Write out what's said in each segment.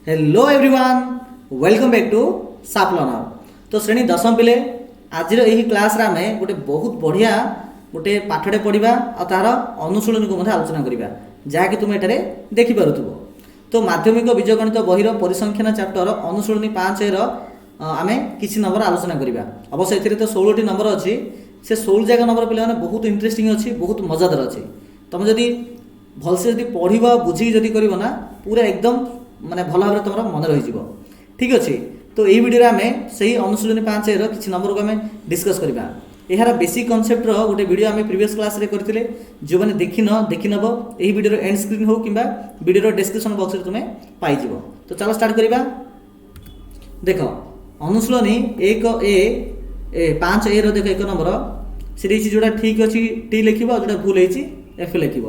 Hello everyone welcome back to साप learner. तो श्रेणी दशम पिले आज यही क्लास आम गोटे बहुत बढ़िया गोटे पाठटे पढ़ा और तार अनुशीलन को आलोचना करवा जहाँकि तुम एठारे देखिपरुव। तो माध्यमिक बीजगणित बहिर परिसंख्यान चैप्टर अनुशीलनी 5 आम किसी नंबर आलोचना करवा। अवश्य ए तो 16टी नंबर अच्छी से 16 जगह नंबर पे बहुत इंटरेस्टिंग अच्छी बहुत मजादार अच्छी। तुम जदि भलसे पढ़ बुझी जदि कर पूरा एकदम माने भल भाव तुम मन रही। ठीक अच्छे। तो यही वीडियो आम से अनुशीलनी 5 किसी नंबर को आम डिस्कस करवा। यार बेसिक कनसेप्टर गोटे वीडियो आम प्रीवियस क्लास रे करथिले जो मैंने देखिनब यही वीडियो एंड स्क्रीन हो कि वीडियो डिस्क्रिप्शन बॉक्स रे तुम्हें पाइजिव। तो चलो स्टार्ट करवा। देख अनुशीलनी 5 रो देख 1 नंबर से जोड़ा ठीक अच्छी टी लिख जोटा भूल होती एफ लिख।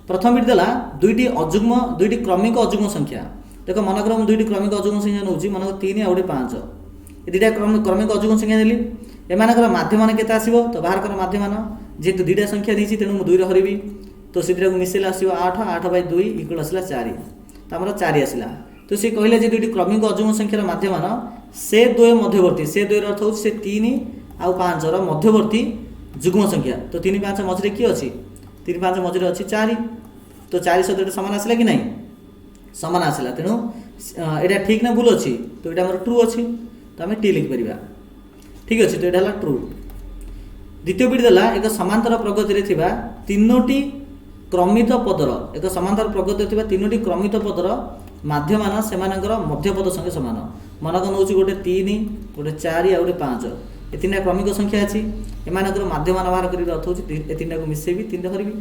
प्रथम बिट देला दुईटी क्रमिक अजुग्म संख्या। देख मनकर मुझे दुईटी क्रमिक अजुग्म संख्या नौ मनक 3 आ 5 ये दुईटा क्रमिक अजुग्म संख्या देली एमानकर माध्यमान केते आसीबो। तो बाहर कर माध्यमान जेहेतु दुईटा संख्या देछि तेणु मु 2 रे हरबी। तो से दुईटा को मिसेले आसीबो 8 8 बाय 2 इक्वल आसला 4। तो हमर 4 आसला। तो से कहले जे दुईटी क्रमिक अजुग्म संख्यार माध्यमान से 2 मध्यवर्ती से 2 अर्थ होछि से 3 आ 5 रो मध्यवर्ती जुग्म संख्या। तो 3 5 मझरे की अछि 3 5 मझरे अछि 4। तो 4 सहित सामान आसला कि नहीं सामान आसला तेणु एटा ठीक ना भूल अच्छी। तो ये ट्रू अच्छी तो आम टी लिखिपर। ठीक अच्छे। तो यहाँ ट्रू। द्वितीय बिट देला एक समांतर प्रगति रे थिबा 3टी क्रमित पदर एक समांतर प्रगति थिबा 3टी क्रमित पदर माध्यमान सेमानकर मध्यपद संगे समान। मनक नौ गोटे 3 गोटे 4 आ गोटे 5 ये 3टा क्रमिक संख्या अच्छी एमानकर माध्यमान बाहर कर अर्थ होछि ए 3टा को मिसेबी 3 करबी।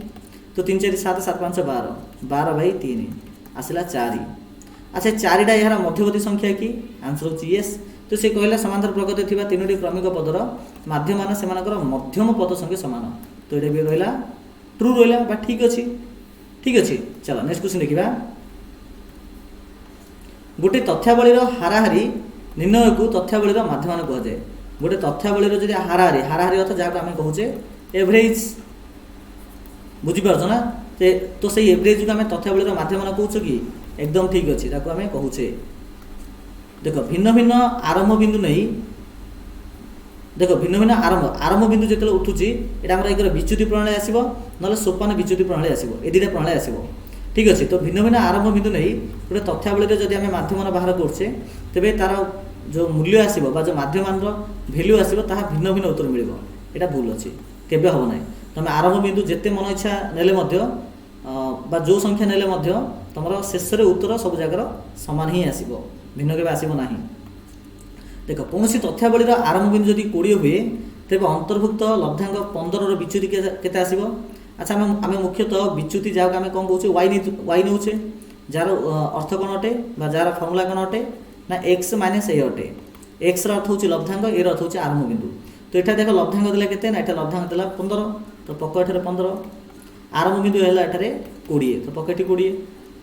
तो 3 4 7 7 5 12 12 बाई 3 आसला 4। अच्छा 4टा यार मध्यवर्ती संख्या कि आंसर होछि यस। तो से कहला समांतर प्रगति थिबा 3टी क्रमिक पदर माध्यमान सेमानकर मध्यम पद संगे समान। तो ये भी रहा ट्रू रहा बा ठीक अच्छी। ठीक अच्छे। चलो नेक्स्ट क्वेश्चन देखा। गोटे तथ्यावलीर हाराहारी निर्णय को तथ्यावलीर माध्यमान कह जाए। गोटे तथ्यावलीर जदि हाराहारी हाराहारी अर्थ जहाँ आम कहूचे एवरेज बुझीपार ना। तो से एवरेज को आम तथ्यावलीर माध्यमान कहूँ कि एकदम ठीक अच्छे ताको आम कहूचे। देख भिन्न भिन्न आरंभ बिंदु नहीं देख भिन्न भिन्न आरंभ बिंदु जो उठुची यहाँ एक विच्युति प्रणाली आसो ना सोपान विच्युति प्रणाली आसो ए 2टा प्रणाली आसो। ठीक अच्छे। तो भिन्न भिन्न आरंभ बिंदु नहीं गोटे तथ्यावली जब आम माध्यमान बाहर करछे तेबे तार जो मूल्य आसो जो माध्यमान भैल्यू आसो ताहा भिन्न भिन्न उत्तर मिल। यहाँ भूल अच्छे केबे हम ना। तुम आरंभ बिंदु जिते मन इच्छा नेले जो संख्या नेले तुम शेष उत्तर सब जगार सामान ही आसो भिन्न के आसो ना। देख कौन तथ्यावलीर आरंभ बिंदु जब 20 हुए तेज अंतर्भुक्त लब्धांक 15 विच्युति केते आसो। अच्छा आम मुख्यतः विच्युति जहाँ आम कौन कहे वाई नौचे जार अर्थ कौन अटे जार फर्मुला कौन अटे ना एक्स माइनस ए अटे। एक्स अर्थ हूँ लब्धांक ए अर्थ हूँ आरंभ बिंदु। तो यहाँ देख लब्धांक देला केते ना यहाँ लब्धांक देला 15 तो पक एठारे 15 आरंभ बिंदु है एठारे 20 तो पक 20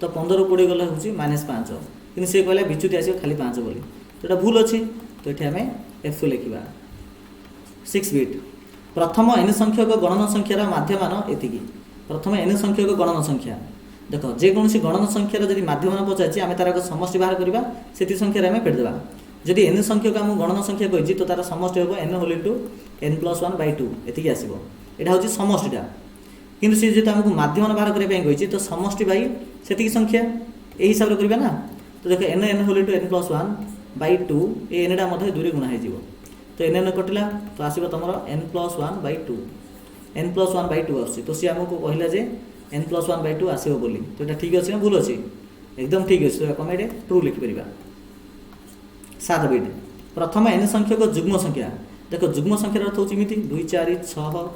तो 15 20 गला हूँ -5 कि सी कहला विच्युति आसो खाली 5 बोली। तो यहाँ भूल अच्छी। तो ये आम एफ लिखा। 6 बिट प्रथम एन संख्यक गणन संख्यार माध्यमान एति। प्रथम एन संख्यक गणन संख्या देख जेकोसी गणन संख्यार जब माध्यमान पचार आम तार समष्टि बाहर करवा से संख्यार आम पेटदेवा। जदि एन संख्यक आम गणन संख्या कही तो तार समष्टि हम एन होल इंटू n + 1 / 2 एति आसो। यहाँ हूँ समष्टिटा कि सी जो आमको माध्यमान बाहर करने कही तो समष्टि बाई से संख्या यही हिसाब से करवा ना। तो देख n होल इंटू n + 1 / 2 ये एनटा मध्य 2 गुणा हो। तो n कटिला तो आसो तुम n + 1 / 2 n + 1 / 2 आस। तो सी आमको कहला जे n + 1 / 2 आसो बोली। तो यहाँ ठीक अच्छे ना भूल अच्छी एकदम ठीक अच्छे। तो कम ट्रू लिखिपर। 7 बिट प्रथम एन संख्यक जुग्म संख्या देख जुग्म संख्यार अर्थ हूँ 2 4 6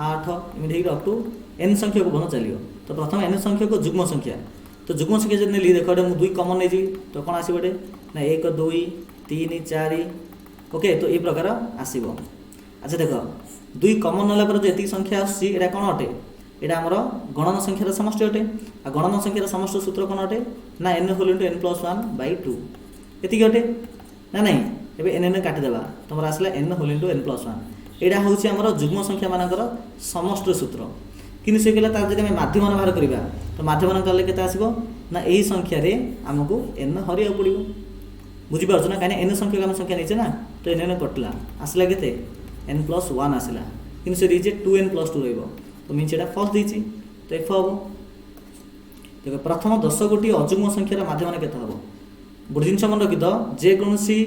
8 एमती अप टू एन संख्या को बन चलो। तो प्रथम एन संख्यक जुग्म संख्या तो जुग्म संख्या जब नेली देख मुझे 2 कमन नहीं तो कौन आसो ना 1 2 3 4 ओके। तो ये प्रकार आसो। अच्छा देख 2 कमन नाला जो ये संख्या आसा कौन अटे यहाँ आमर गणन संख्यार समष्टि अटे। आ गणन संख्यार समष्टि सूत्र कौन अटे ना n होल इंटू n + 1 / 2 ये अटे ना नहीं। एबे n काटिदेवा तुम आसला n होल इंटू n + 1 यहाँ हूँ आमर जुग्म संख्या मानकर समष्टि सूत्र। कि से कहला जब माध्यमान बाहर करवा तो माध्यमान कले के आसो ना यही संख्यार आमको एन हरिया पड़ो बुझीपार ना कहीं एन संख्या आम संख्या नहीं ना तो एन कटला आसला के n+1 आसला कि देचे 2n+2 तो मीन से फल्स देती तो एफ हम देख प्रथम 10 गोटी अजुग्म संख्यार माध्यम के हम गोटे जिन मन रखी तो जेकोसी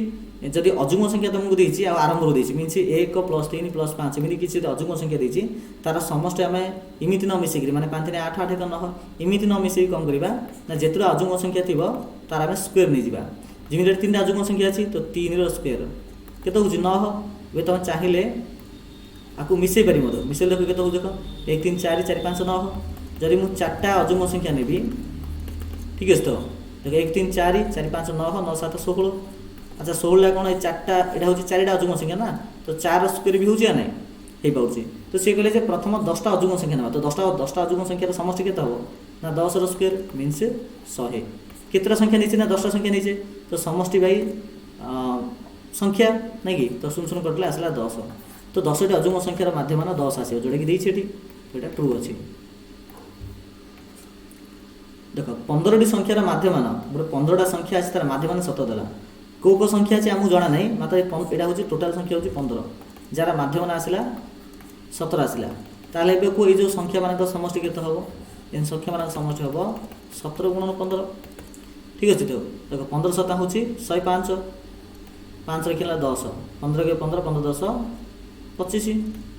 जदि अजुग्म संख्या तुमको देती आरंभ देती मीन 1+3+5 एमती किसी अजुग्म संख्या देती तार समस्त आम इमिति न मिसेक मैंने 5 3 8 8 1 9 इमिति न मिसेक कौन करवा ना जितने अजुग्म संख्या थी तार आम स्क्वेयर नहीं जावा जमी 3 अजुग्म संख्या अच्छी तो 3 स्क्वेयर के 9 ये तुम चाहिए आपको मिसई पारि मत मिसेल देख के देख 1 3 4 4 5 9 जदि मुझे 4टा अजुग्म संख्या नेबी ठीक है तो देख 1 3 4 4 5 9 9 7 16 अच्छा 16 कौन 4टा यहाँ हूँ 4टा अजुग्म संख्या ना तो 4 स्क्वेयर भी होना नहीं हो पाऊँ तो सी कहले प्रथम 10टा अजुग्म संख्या ना तो 10टा अजुग्म संख्यार समष्टि के हम ना 10 स्क्वेयर मीनस 100 केतटा संख्या नहीं ना 10टा संख्या नहीं तो समष्टि भाई संख्या नहीं कि तो शून्य शून्य कटले आसला 10 तो 10टी अजुग्म संख्यार माध्यम 10 आस जोटा कि देती ये ट्रू अच्छी देख 15टी संख्यार माध्यम गोटे 15टा संख्या अच्छी तार माध्यम 7 देला कौ संख्या अच्छे आमको जना ना मात्र यहाँ हूँ टोटाल संख्या हूँ 15 जार माध्यम आसला 17 आसला ताल को ये जो संख्या मान समष्टि के हम इन संख्या मान समष्टि हम 17 × 15 ठीक अच्छे तो देख 15 7 हूँ 105 5 रखा 10 15 के 15 15 10 25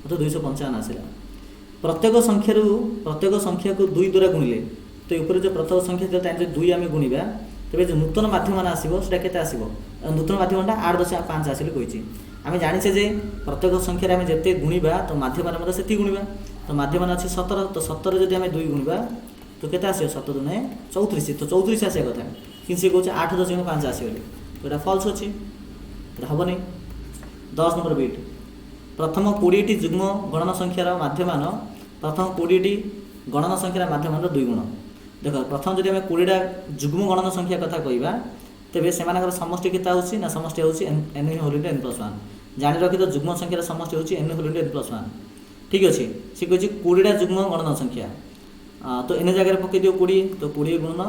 अर्थात 255 आसला प्रत्येक संख्या को 2 द्वारा गुणिले तो ऊपर जो प्रथम संख्या जो 2 आम गुणा तेज जो नूतन माध्यम आसो के आसो नूतन माध्यमटा 8.5 आस कही आम जाचे जे प्रत्येक संख्यार आम जिते गुणा तो माध्यम से गुणा तो माध्यम अच्छे 17 तो 17 जब आम 2 गुणा तो के 7 2 34 तो 34 आसा कथा कि सी कहे 8.5 आसगली तो यहाँ फल्स अच्छी हम नहीं 10 नंबर बिट प्रथम 20टी जुग्म गणन संख्यार माध्यम प्रथम 20टी गणन संख्यार माध्यम 2 गुण देख प्रथम जब आम 20टा जुग्म गणन संख्या कथा कहवा तेरे से समष्टि के ना समष्टि हूँ n/n+1 जाणी रखी तो जुग्म संख्यार समष्टि हूँ n/n+1 ठीक अच्छे सी कहे 20टा जुग्म गणन संख्या तो एन जगह पकई दियो 20 तो 20 गुणन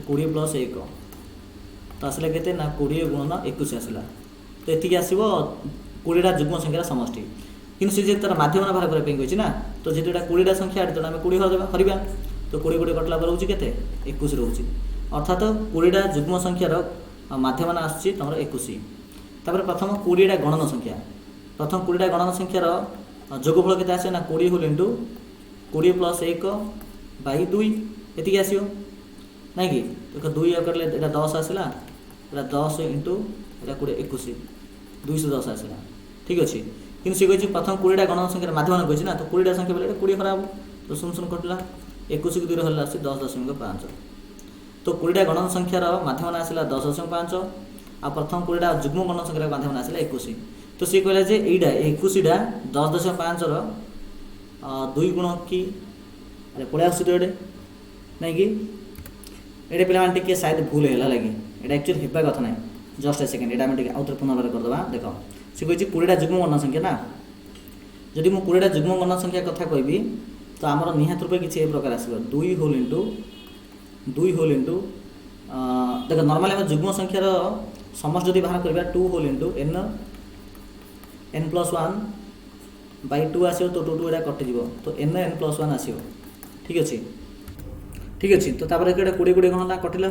20 + 1 तो आसला के 20 गुणन 21 आसला तो ये आसो 20टा जुग्म संख्यार समष्टि किंतु सी तार माध्यम बाहर करने कही ना तो जेहतु यहाँ 20टा संख्या तो आम 20 हरवा तो 20 गुड़े कटला रोचे के 21 रोचे अर्थात 20टा जुग्म संख्यार माध्यम आसुच्ची तुम 21 तापर प्रथम 20टा गणन संख्या प्रथम 20टा गणन संख्यार जोगफल के आसे ना 20 होल इंटू 20 + 1 / 2 ये आसो ना कि देख 2 कटले यहाँ 10 आसला यहाँ 10 इंटू यहाँ 21 210 आसला ठीक अच्छे कि सी कही प्रथम 20टा गणन संख्यार माध्यम कही ना तो 20टा संख्या बोले 20 खराब तो 0 कटला 21 को 2 हल्ला 10.5 तो 20टा गणन संख्यार माध्यम आसला 10.5 आ प्रथम 20टा जुग्म गणन संख्यार माध्यम आसला 21 तो सी कहला जे एटा 21टा 10.5 2 गुण कि अरे पड़े आस तो ये नहीं कि ये पे टे शायद भूल है लगे ये एक्चुअली होगा कथा ना जस्ट ए सेकेंड ये आम आउे पुनर्बार करदे देख सी कही 20टा जुग्म गणन संख्या ना जदि मुझे 20टा जुग्म गणन संख्या कथा कहबी तो आमर निहत रूपे किसी प्रकार आस 2 होल इंटू देख नॉर्मली आम जुग्म संख्यार समस्त जब बाहर करवा 2 होल इंटू n+1/2 आसो तो 2 यहाँ कटिज तो n+1 आसो ठीक अच्छे तो तापर 20 20 गण कटिला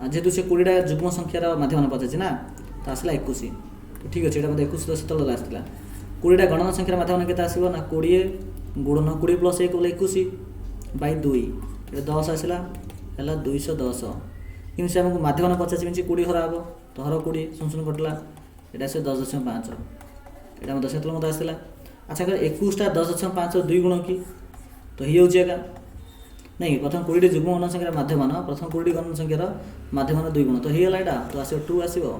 जेहेतु से 20टा जुग्म संख्यार माध्यम पचार ना तो आसला 21 तो ठीक अच्छे मतलब 21 से आसला 20टा गणन संख्यार माध्यम के आसो ना 20 गुणन 20 + 1 बोले 21/2 ये 10 आसला है 210 कि से आमको माध्यम 50 मिनट 20 हरा हम तो हर 20 शून्य कटला यहाँ से 10.5 यहाँ मतलब से मत आसला अच्छा कर 21टा 10.5 2 गुण कि तो ये हूँ एका नहीं प्रथम 20टी जुग्म गणन संख्यार माध्यम प्रथम 20टी गणन संख्यार माध्यम 2 गुण तो होगा यहाँ तो आस 2 आसो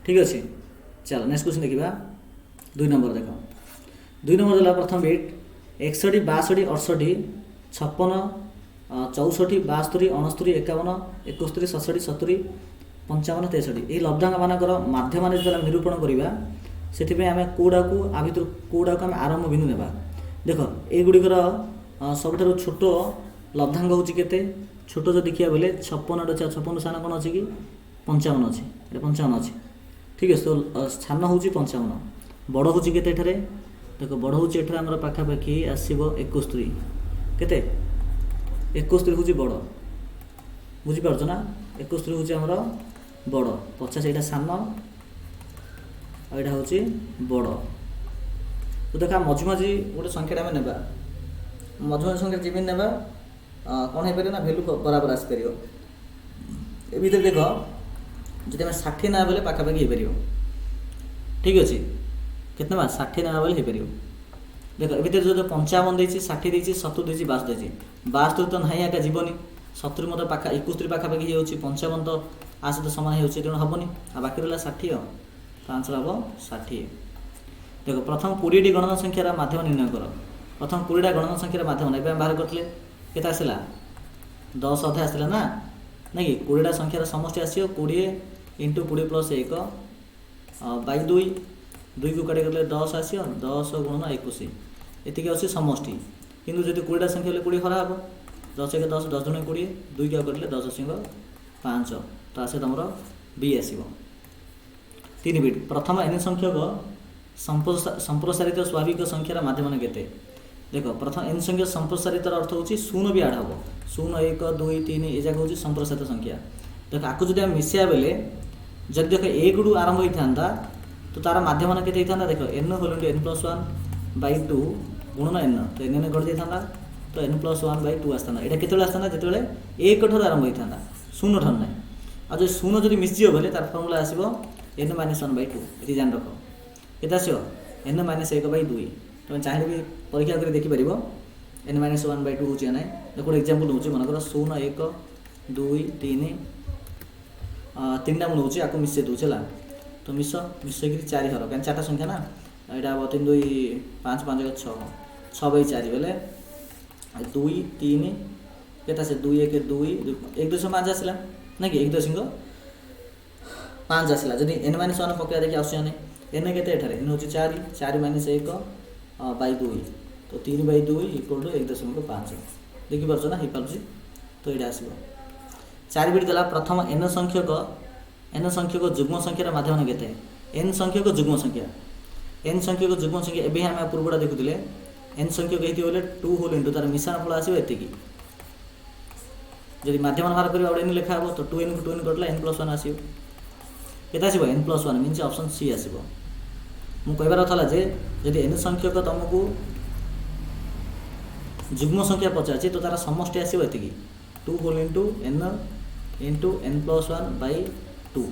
ठीक अच्छे चलो नेक्स्ट क्वेश्चन देखा 2 नंबर देख 2 नंबर देला प्रथम बिट 61 62 68 56 64 72 69 51 71 67 70 55 63 ये लब्धांक मानकर माध्यम जो निरूपण करवा से आम कौड़ा को आ भर कौड़ा को आम आरंभ बिंदु ना देख युड़िकर सबुठ छोट लब्धांक हूँ के छोट जो देखिए बोले 56 56 सान कौन अच्छे कि 55 अच्छे, ये 55 अच्छे। ठीक है, तो सान हूँ 55, बड़ हूँ के देख बड़ हूँ आम पाखापाखि आसो 71 केते 71 हूँ बड़, बुझीपार ना 71 हूँ आमर बड़, 50 यहाँ सान यहाँ हूँ बड़। तो देखा मझी मझी गोटे संख्या आम ना मझी मझी संख्या जमी ना कौन हो पारे ना भैल्यू बराबर आसपर। ए भर देख जब आम 60 ना बोले पाखापाखि हो पार। ठीक अच्छे कितना 60 ना बोले हो पार। देख ए भर जो 55 देती 60 देती 70 देती 62 देती 62 तो ना एका जीवन 70 मतलब पाखा 71 पाखापाखि हो 55 तो आ सहित सामान हो तेणु हेनी आ बाकी रहा 60 तो आंसर हम 60। देख प्रथम 20 गणना संख्यार माध्यम निर्णय कर। प्रथम 20 गणना संख्यार माध्यम ए बाहर करते केते आसला 10 अधे आसला ना नहीं कि 20 संख्यार समष्टि आसो 20 इंटू 20 प्लस 1 बाई 2 2 को काटे गले 10 आसो 10 गुणन 21 एतिक अच्छे समष्टि। किंतु जब 20 संख्या 20 हरा हम 10 एक 10 10 गुण 20 2 क्या करें 10 सिंह 5 तो आसे तुम बी आसो। 3 बिट प्रथम एन संख्यक संप्रसारित स्वाभाविक संख्यार माध्यम केते। देख प्रथम एन संख्या संप्रसारित अर्थ हूँ शून्य भी आड हम 0 1 2 3 ये जाक हूँ संप्रसारित संख्या। देख आपको जब मिसैया बेले जब देख 1 रू आरंभ होता तो तार माध्यम के देख N whole N plus 1 by 2 गुणन एन तो एन एन कट जाता तो एन प्लस 1 बै 2 आसता यहाँ के आसता जो 1 ठार आरंभ होता 0 ठार ना आ जो 0 जब मिसजी बोले तार फर्मुला आसो एन माइनस 1 बै 2 ये जान रख के आसो एन माइनस 1 बै 2 तुम चाहिए भी परीक्षा कर देखिपर एन माइनस 1 बै 2 हूँ ना। देख गोटे एक्जामपल दूसरी मनकर 0 1 2 3 3टा मुझे आपको मिसई दूसरी है तो मिसईक 4 हर कहीं 4टा संख्या ना यहाँ हम 3 2 5 5 6 6 बै 4 बेले 2 3 के 2 1 2 1 2 5 आसला ना कि 1 2 5 आसला जब एन माइनस 1 पकड़ा देखिए आसान एन के एन हूँ 4 4 माइनस 1 बै 2 तो 3 बै 2 इक्वल टू 1.5 देखिपार ना हो पार तो ये आसो। 4 बिट गला प्रथम एन संख्यक जुग्म संख्यार माध्यम के एन संख्यक जुग्म संख्या एवं आम पूर्वटा देखुले एन संख्यक होते 2 होल इंटू तार मिशाण फल आसो एति जब माध्यम बाहर कर एन लिखा हम तो 2 एन को 2 एन कटला एन प्लस 1 आसो के आसो n plus 1 means option C आसो। मुझे कहबार था जब एन संख्यक तुमको जुग्म संख्या पचार तो तार समष्टि आसो ये 2 whole into n plus 1 by 2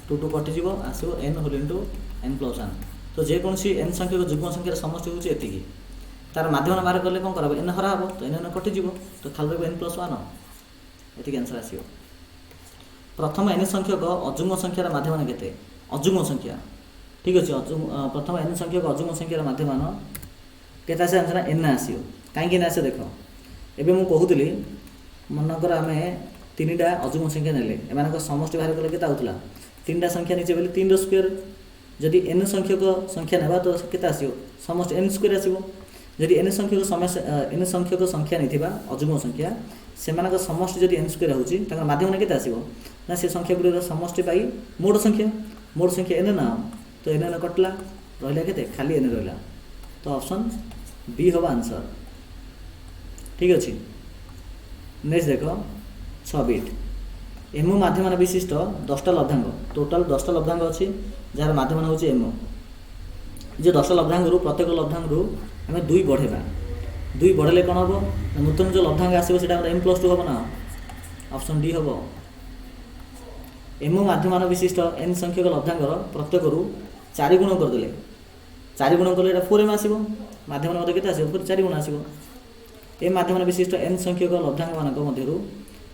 2 2 कटिज आसो n whole into n plus 1 तो जेकोसी एन संख्यक जुग्म संख्यार समष्टि हूँ ये तार माध्यम बाहर कले कौन कर एन हरा हम तो एन कटिज तो खाली रहा एन प्लस 1 ये आंसर आसो। प्रथम एन संख्यक अजुग्म संख्यार माध्यम के अजुग्म संख्या ठीक अच्छे प्रथम एन संख्यक अजुग्म संख्यार माध्यम के आंसर एन आसो कहीं आसे देख एवं मुझे कहूली मनकर आम 3टा अजुग्म संख्या नेले एम समष्टि बाहर कले के होता 3टा संख्या नीचे बोले 3 स्क्वायर जदि एन संख्यक संख्या ना तो के आसो समष्टि एन स्क्वायर आसो जदि एन संख्यक संख्या नहीं अजुग्म संख्या से समष्टि जदि एन स्क्वायर हो माध्यम के आसो ना से संख्या गुड़ समष्टि पाई मोड संख्या एन ना तो एन एन कटला रहा के खाली एन रहा तो ऑप्शन बी हम आंसर। ठीक अच्छे नेक्स्ट देख 6 बिट एम माध्यम विशिष्ट 10टा लब्धांग टोटाल 10टा लब्धांग अच्छी जार माध्यम हूँ एम जो 10टा लब्धांग प्रत्येक लब्धांग आम 2 बढ़ेगा 2 बढ़ेले कौन हम नूतन जो लब्धांग आसो एम प्लस 2 हम ना ऑप्शन डी हम। एम माध्यम विशिष्ट एन संख्यक लब्धांग प्रत्येक 4 गुण करदे 4 गुण कले 4m आसो माध्यम के 4 गुण आसो। एम माध्यम विशिष्ट एन संख्यक लब्धांग मान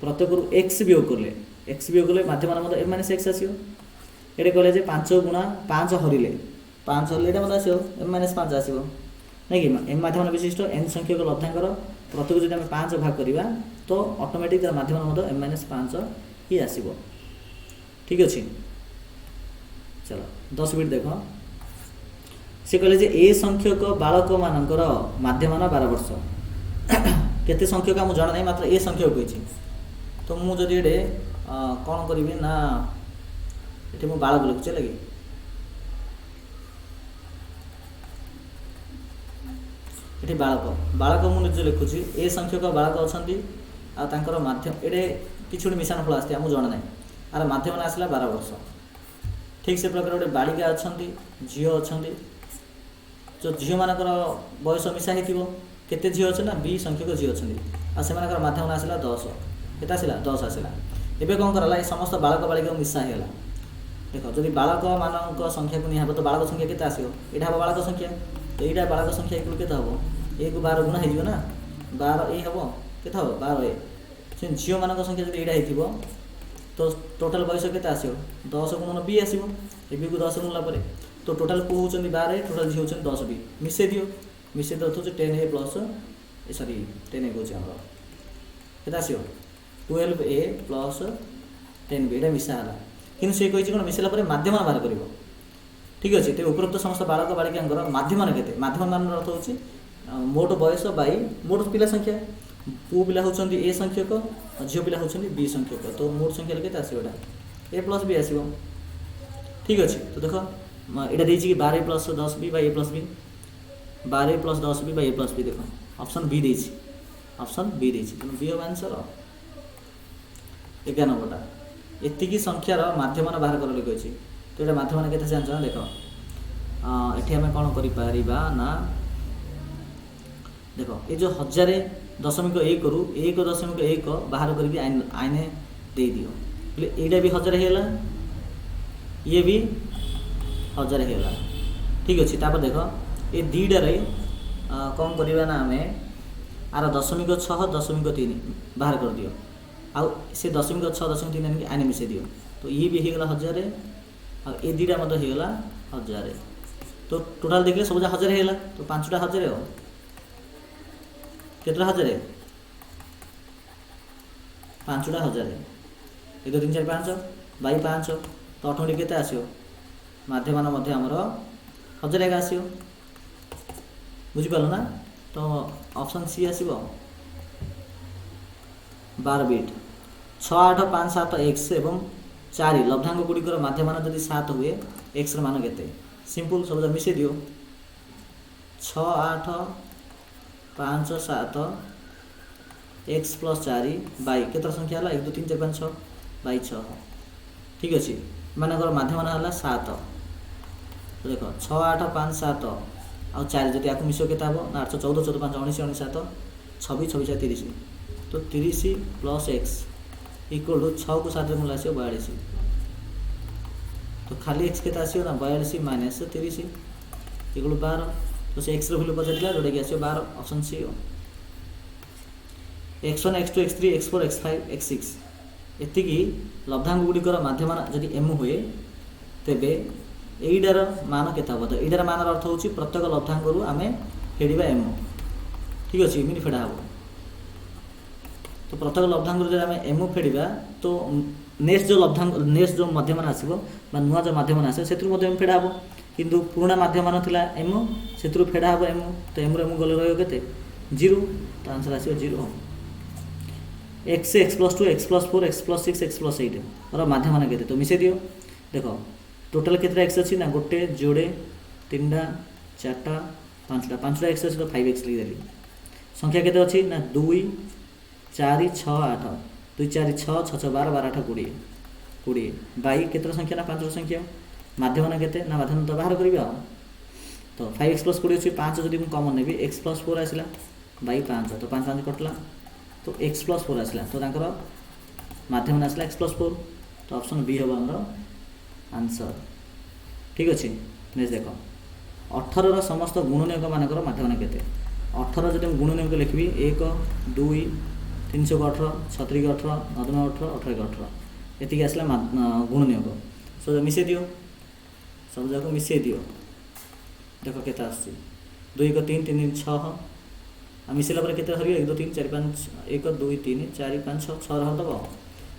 प्रत्येक एक्स वियोग कले माध्यम एम माइनस एक्स आसो ये कहले 5 गुणा 5 हरिले 5 हरिले ये मतलब आसो एम माइनस 5 आसो नहीं कि एम माध्यम विशिष्ट एन संख्यक लब्धांगर प्रत्येक जो आम 5 भाग करवा तो ऑटोमेटिक माध्यम एम माइनस 5 ही आसो। ठीक अच्छे चलो 10 मिनट देख सी कहले ए संख्यक बालक मानकर माध्यमान 12 वर्ष केते संख्यक आम जाना नहीं मात्र ए संख्यक कही तो मु जदि ये कौन करी ना ये मु बालक लिखुचे लगे ये बालक बालक मुझे लिखुची ए संख्यक बालक अच्छा आर मध्यम ये किसी गोटे मिशाण फल आसती आमको जना ना आर मध्यम आसला 12 वर्ष ठीक से प्रकार गोटे बालिका अच्छा झील अच्छा जो झील मान बयस मिशा होते झील अच्छे ना 20 संख्यक झील अच्छा से मध्यम आसला 10 के आसला 10 आसला एवं कौन कराला समस्त बालक बालिका मिशा होगा देख जब बालक मान संख्या को नहीं तो बालक संख्या के आसो यहाँ हम बालक संख्या तो यहाँ बालक संख्या इक्वल के हम 1 12 गुणा हो 12 ए हम के 12 ए से झील मान संख्या जब यहाँ हो तो टोटाल बयस के आसो 10 गुणन बी आसो ए को 10 गुणला तो टोटाल को होती 12 टोटाल झी होती 10 बी मिसई दियो मिसई तो 10 ए प्लस सरी 10 ए कौन के आसो 12 ए प्लस 10 बी यहाँ मिसाला कि सी कही कौन मिसेला मध्यम बाहर कर ठीक अच्छे तो उपरोक्त समस्त बालक बालिका मध्यम के मध्यम मान अर्थ हो मोट बयस बै मोट पिला संख्या पु पिला होती ए संख्यक झील पिला होती बी संख्यक तो मोट संख्या के आसो ए प्लस बी आसो ठीक अच्छे तो देख यहाँ देखिए कि 12 plus 10 B by A plus B 12 plus 10 B by A plus B देख ऑप्शन बी देछि ऑप्शन बी देछि तेणु बी हम आंसर 11 नंबरटा एतिकी संख्यार मध्यम बाहर कर लिखी अच्छी तो ये मध्यम के जान देख ये आम कौन कर ना देख ये जो 1000.1 रु 1.1 बाहर करके आईने दे दियो यहाँ भी 1000 होगा ये भी 1000 होगा ठीक अच्छे तापर देख ये दुईटार कौन करवा ना आम आर 0.6 बाहर कर दियो आउ से 0.6 आनिक आने मिसई दियो तो ये भी होगा 1000 आ ये दुईटा होगा 1000 तो टोटाल देखिए सब 1000 होगा तो 5टा 1000 हो केतटा 1000 5टा 1000 1 2 3 4 5 बाई 5 तो ऑटोमेटिक केते आसियो माध्यमान मध्य आमर 1000 एक आसियो बुझी पालो ना तो ऑप्शन सी आसिबो 12 बिट 6 8 5 7 एक्स एवं 4 लब्धांक गुड़िकर मध्यमान जदि 7 हुए एक्स मान केते सिंपल सब मिसई दियो 6 8 5 7 एक्स प्लस 4 बाई केतर संख्या है 1 2 3 4 5 6 बाई 6 ठीक अच्छे मानकर मध्यमान है 7 तो देख 6 8 5 7 आउ 4 जब या मिस के हम ना 8 14 14 5 19 19 7 26 26 30 तो 30 प्लस एक्स इक्वल टू 6 को 7 मूल आस 42 तो खाली एक्स के आसो ना 42 माइनस 30 इक्वल 12 तो से एक्स भैल्यू पचार जोटा कि आसो 12 ऑप्शन सी हो x1 x2 x3 x4 x5 x6 एतिकी लब्धांक गुड़िकर मध्यमान जदि एम हुए तेबे एईटार मान केते हम तो एईटार मान अर्थ होची प्रत्येक लब्धांक रु आमे फेडिबा एम ठीक अच्छे एमती फेड़ा हम तो प्रत्येक लब्धांक रु आमे एम फेडिबा तो नेक्स्ट जो लब्धांक नेक्स्ट जो मध्यमान आसीबो बा नुआ जो मध्यमान आसे सेत्रु मध्ये एम फेड़ा हम किंतु पुराना मध्यमान थिला एम सेत्रु फेड़ा हम एम तो एम रे एम गले रहयो केते 0 तो आंसर आसीबो 0 x x plus 2 x plus 4 x plus 6 x plus 8 और मध्यमान केते तो मिसे दियो देख टोटल केतरा एक्स अच्छी ना गोटे जोड़े 3टा 4टा 5टा एक्स अच्छी तो 5x लिखिदेली संख्या केते अच्छी ना 2 4 6 8 2 4 6 6 6 12 12 8 20 20 बाई केतरा संख्या ना 5 संख्या मध्यमान केते ना मध्यमान तो बाहर करबा तो 5x प्लस 20 अच्छी 5 जदि कॉमन नेबी x प्लस 4 आसला बाई 5 तो 5 5 कटला तो x प्लस 4 आसला तो तांकर माध्यम आसला x प्लस 4 तो ऑप्शन बी हम आंसर ठीक अच्छे नेक्स्ट देख 18 समस्त गुणनीयक मानकर माध्यम केते 18 जब गुणनीयक लिखी 1 2 3 18 6 18 9 18 18 18 एति आसला गुणनीयक सब मिसे दियो सब जाक मिसे दियो देख केते आसी 2 1 3 3 6 मिसेला पर केते हरियो 1 2 3 4 5 1 2 3 4 5 6 6 रह दबो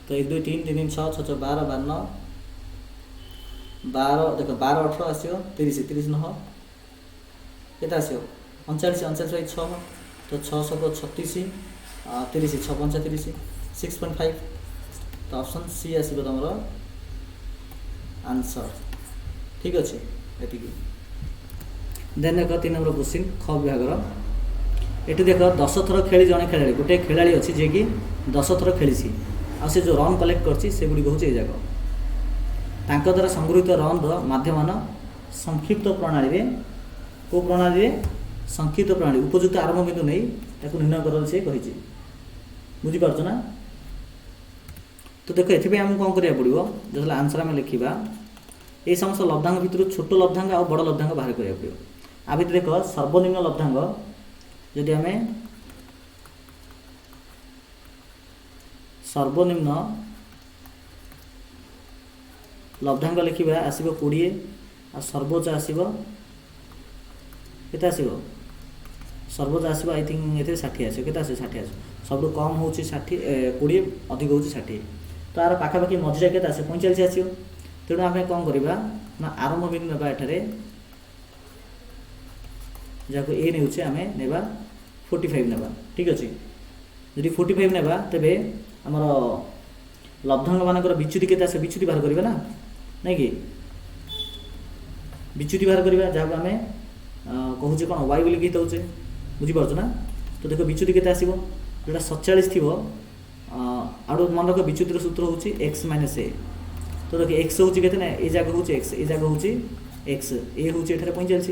तो 1 2 3 3 6 6 6 12 12 12 देख 12 18 आसियो 30 30 9 केते आसियो 39 39 6 तो 6 36 30 6 35 6.5 तो ऑप्शन सी आसीबो तमरो आंसर। ठीक अच्छे ये। देन देख 3 नंबर क्वेश्चन ख विभाग ये देख 10 थर खेली जड़े खेला गोटे खेला अच्छी जे कि 10 थर खेली आ से जो रन कलेक्ट करगुड़ी हूँ ये जाक द्वारा संगृहित रन रध्यमान संक्षिप्त प्रणाली को प्रणाली संक्षिप्त प्रणाली उपयुक्त आरंभ बिंदु नहीं निर्णय कर सी कही बुझीपार ना। तो देख ये आमको कौन करा पड़ो जो आंसर आम लिखा ये समस्त लब्धांग भितर छोट लब्धांग और बड़ लब्धांग बाहर करा पड़ो। आ भितर देख सर्वनिम्न लब्धांग जदि आम सर्वनिम्न लब्धांग लिखा आसब 20 आ सर्वोच्च आसब के आसब सर्वोच्च आसब आई थिंक ये 60 आस के 60 आस सब कम हो 60 20 अधिक हो 60 तो यार पाखापाखि मझिरा के 45 आसो। तेणु आम कौन करवा ना आरंभ बिंदु ना एठारे जहाँ ए ने आम नेबा 45 नेबा। ठीक अच्छे जदि 45 नेबा तेबे आमर लब्धांग मानकर विच्युति के विच्युति बाहर करवा ना नहीं कि विच्युति बाहर करवा जहाँ आम कहूचे कौन वाई बोलिक दौचे बुझीपार ना। तो देख विच्युति के आसो जोटा 47 थी आउ मन रख विच्युतिर सूत्र हूँ एक्स माइनस ए। तो देख एक्स हूँ के ए जगह हूँ एक्स ए जगह हूँ एक्स ए हूँ ये 45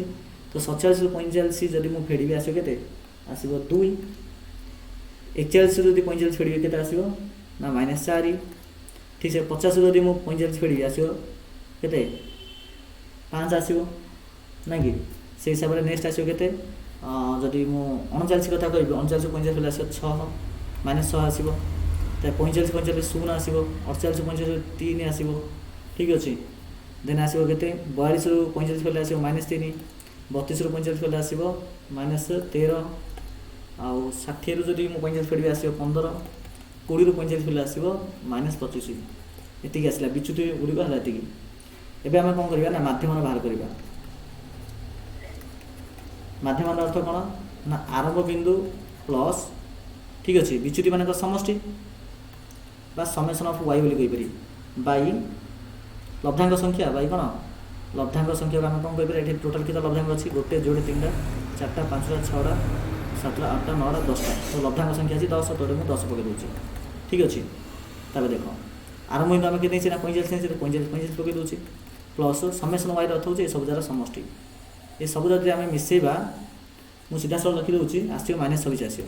तो 47 रू 45 जदि मुझे फेड़ी आसो के आसब 2 41 जदि 45 फेड़ी के आसो ना -4। ठीक से 50 जदि मुझे 45 फेड़ी आसो के 5 आसो ना कि से हिसाब से नेक्स्ट आसो के जदि मु 39 कथा कह 39 45 फेल आसो 6 -6 आसो 45 45 0 आसो 48 45 3 आसो। ठीक अच्छे देन आसो के 42 रू 45 फेल आसो -3 32 रू 45 फेल आसो -13 आउ 60 रू जदि मु 45 फेल आसो 15 20 रू 45 फेल आसो -25 ये आसला विच्युति गुड़िक है ये। एवं आम कौन करवा ना माध्यम बाहर करवा माध्यम अर्थ कौन ना आरंभ बिंदु प्लस ठीक अच्छे विच्युति मान समष्टि बा समेसन ऑफ वाई बोली कहीपरि बाई लब्धांग संख्या बाई कौन लब्धांग संख्या को आम कौन कहीपर ये टोटाल कितना लब्धांग अच्छी 1 जोड़े 3टा 4टा 5टा 6टा 7टा 8टा 9टा 10टा तो लब्धांग संख्या अच्छी 10 तो मुझे 10 पकई दूसरी। ठीक अच्छे तब देख आरंभ बिंदु आम के 45 45 पकई दूसरी प्लस समेसन वाई अर्थ हो सब जार समष्टि ये सब जब आम मिसेबा मुझे सीधा साल लिखिदे आसो -26 आसो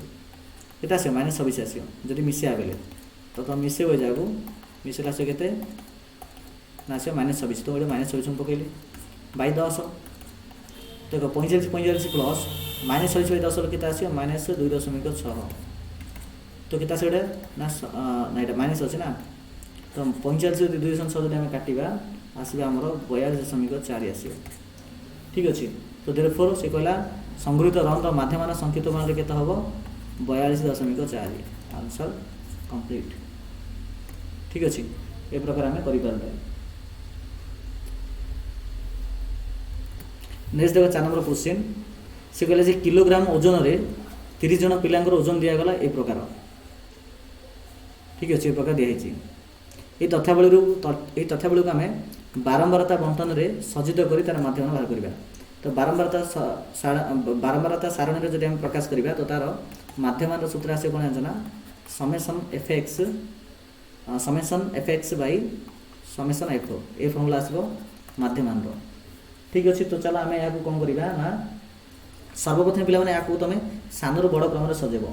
के आसो -26 आसो जब मिसेआ बेले तो तुम मिसेब जगह मिसेल आसो के आसो -26 तो ये -26 पकईले बै 10 देख 45 45 प्लस -26 बै 10 के आसो -2.6 तो के आसो ना यहाँ माइनस अच्छे ना तो 45 2.6 जब आम काटा आसो आमर 42.4 आसो। ठीक अच्छे तो देयरफॉर से कहला संगृहित रन माध्यमान संक्षिप्त प्रणाली के हम 42.4 आंसर कंप्लीट। ठीक अच्छे ए प्रकार आम कर नेक्स्ट देख 4 नंबर क्वेश्चन से कहले किलोग्राम ओजन रे 30 जन पिला ओजन दिगला ए प्रकार। ठीक अच्छे ए प्रकार दिखाई ये तथ्यावली को आम बारंबारता बंटन में सज्जित कर तार माध्यम बाहर करवा। तो बारंबारता सारणी में जब आम प्रकाश करवा तो तार माध्यम सूत्र आसे कौन जाना summation F x by summation F A formula आसो माध्यमान। ठीक अच्छे तो चलो आम या कौन करवा ना सर्वप्रथम पे या तुम सान रू बड़ क्रम सजेब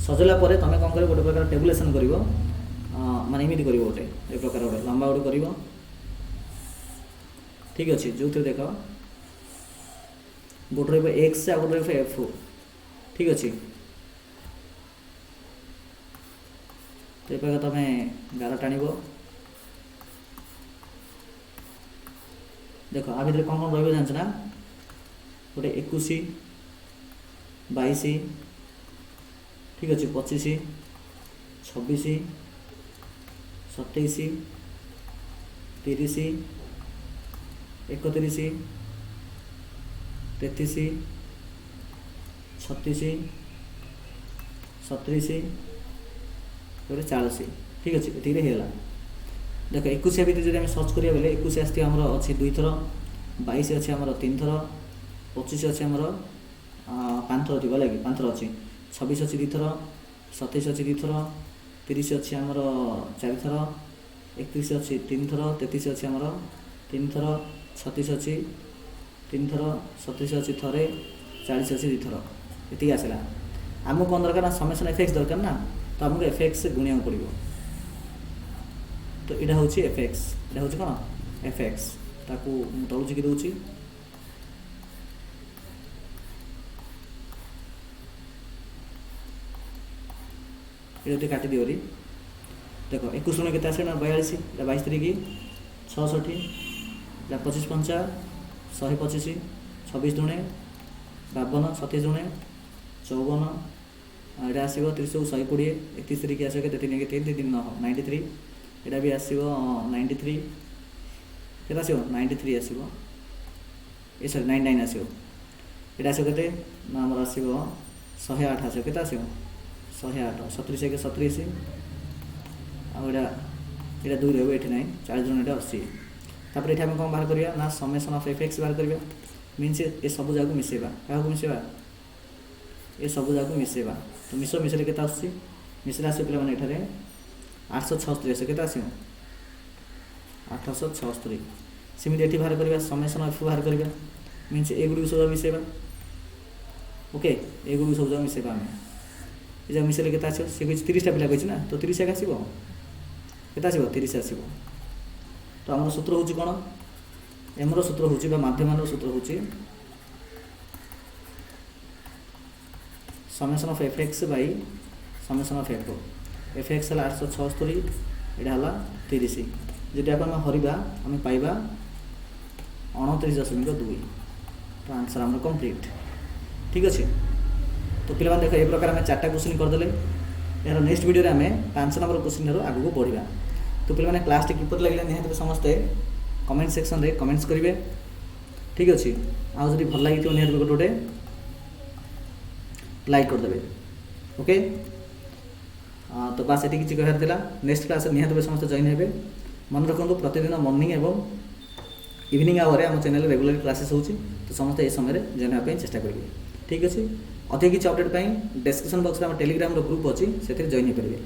सजेला तुम कौन कर गोटे प्रकार टेबुलेसन कर माने एमती कर गोटे ए प्रकार गोटे लंबा गोटे कर। ठीक अच्छे जो थे देख गोटे एक्स आ गोटे एफ। ठीक अच्छे तो ये तुम गार टाण देख आ भर कौन कौन रही ना गोटे 21 22 ठीक अच्छे 25 26 27 30 31 33 36 37 40। ठीक अच्छे ये होगा देख 21 भितर जब सर्च करिया बेले 21 आसती आमर अच्छी 2 थर 22 अच्छी आमर 3 थर 25 अच्छी आमर 5 थर थी लगे 5 थर अच्छी 26 अच्छी 2 थर 27 अच्छी 2 थर 30 अच्छी आमर 4 थर 31 अच्छी 3 थर 33 अच्छी आमर 3 थर 36 अच्छी 3 थर 37 अच्छी थरे 40 अच्छी 2 थर ये आसला आमको कौन दरकार ना समेसन एफएक्स दरकार ना तो आमको एफएक्स गुणिया पड़ो तो यहाँ हूँ एफएक्स यहाँ हूँ कौन एफएक्स ताकू तलू चिकी दूसरी ये काटी दिवरी देख 21 गुणे के 42 22 3 66 25 5 125 26 दुणे 52 27 दुणे 54 यहाँ आसो 30 120 31 3 आसो के 3 3 3 93 यहाँ भी आसो 93 के आसो 93 आसो ये सरी 99 आसो ये आसो के आमर आसो 108 आसो के आसो 108 37 के 37 आड़ा यहाँ 2 रही 89 40 जन यहाँ 80 तापर ये कौन बाहर करवा ना समेसन ऑफ एफएक्स बाहर करवा मीन्स ये सब जगह मिसेबा क्या मिसेबा ये सब जगह मिसेबा तो मिस मिसले के मिसले आस पे ये 876 आस के आस 876 सेमती ये बाहर करवा समेसन ऑफ बाहर करवा मीन्स एगुड़ी सब मिसेबा ओके एगुड़ी सब जगह मिसेबा आम ये जगह मिसेले के आस सी 30 टा पिला कही ना तो 30 एक आसो के आसो 30 आसो तो आम सूत्र हूँ कौन एम सूत्र हूँ माध्यम सूत्र हूँ summation of FX by summation of FX है 876 यहाँ है 30 जदि आप हरवा आम पाइबा 29.2 तो आंसर आम कंप्लीट ठीक अच्छे तो पे देख ये प्रकार आम 4टा क्वेश्चन करदे यार नेक्स्ट वीडियो आम 5 नंबर क्वेश्चन आगे बढ़ा तो पे क्लास टी किपर लगे निहत समस्ते कमेंट सेक्शन रे कमेंट्स करेंगे ठीक अच्छे आज भल लगी निहत गोटे गोटे लाइक करदे ओके तो बास ये किसी कहार था नेक्स्ट क्लास निहत समस्त जॉइन हे मन रखु प्रतिदिन मॉर्निंग एवं इवनिंग आवर आम चैनल रेगुलर क्लासेस होची तो समस्त ये समय जॉइन होगा चेष्टा करेंगे ठीक अच्छे अधिक किसी अपडेट डिस्क्रिप्शन बॉक्स में टेलीग्राम ग्रुप अच्छी से जॉइन हो पारे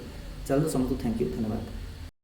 चलो समस्त थैंक यू धन्यवाद।